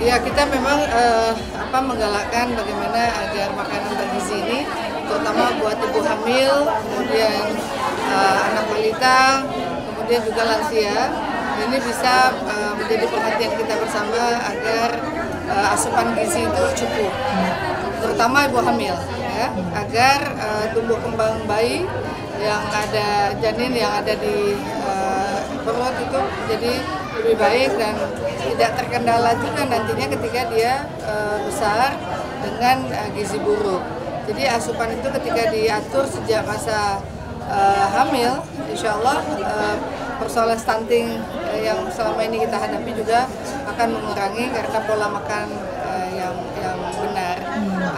Ya, kita memang menggalakkan bagaimana agar makanan bergizi ini, terutama buat ibu hamil, kemudian anak balita, kemudian juga lansia, ini bisa menjadi perhatian kita bersama agar asupan gizi itu cukup, terutama ibu hamil, ya, agar tumbuh kembang bayi yang ada janin yang ada di perut itu jadi lebih baik dan tidak terkendala juga nantinya ketika dia besar dengan gizi buruk. Jadi asupan itu ketika diatur sejak masa hamil, insya Allah persoalan stunting yang selama ini kita hadapi juga akan mengurangi karena pola makan yang benar,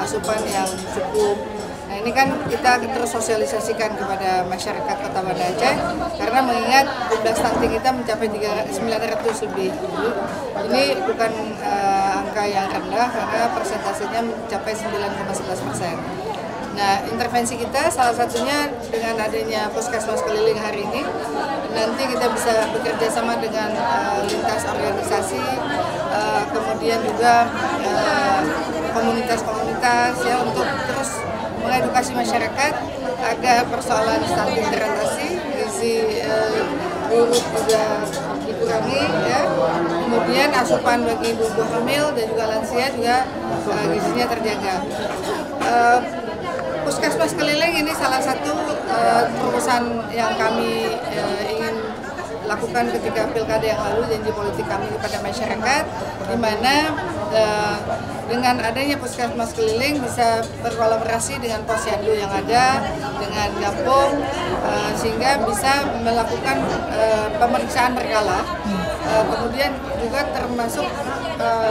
asupan yang cukup. Nah, ini kan kita terus sosialisasikan kepada masyarakat Kota Banda Aceh karena mengingat jumlah stunting kita mencapai 900 lebih. Ini bukan angka yang rendah karena persentasenya mencapai 9,11%. Nah, intervensi kita salah satunya dengan adanya puskesmas keliling hari ini, nanti kita bisa bekerja sama dengan lintas organisasi, kemudian juga komunitas-komunitas ya untuk terus mengedukasi masyarakat agar persoalan stunting teratasi, gizi buruk juga dikurangi, ya. Kemudian asupan bagi ibu hamil dan juga lansia juga gizinya terjaga. Puskesmas keliling ini salah satu terobosan yang kami ingin lakukan ketika pilkada yang lalu, janji politik kami kepada masyarakat, di mana dengan adanya puskesmas keliling bisa berkolaborasi dengan posyandu yang ada, dengan Gampung, sehingga bisa melakukan pemeriksaan berkala, kemudian juga termasuk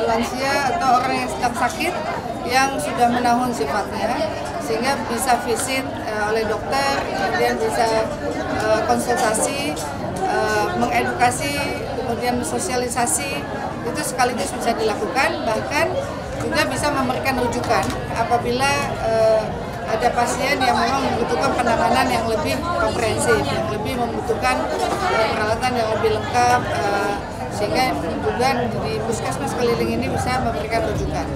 lansia atau orang yang sedang sakit yang sudah menahun sifatnya, sehingga bisa visit oleh dokter, kemudian bisa konsultasi, mengedukasi, kemudian sosialisasi, itu sekaligus bisa dilakukan, bahkan juga bisa memberikan rujukan apabila ada pasien yang memang membutuhkan penanganan yang lebih komprehensif, yang lebih membutuhkan peralatan yang lebih lengkap, sehingga juga di puskesmas keliling ini bisa memberikan rujukan.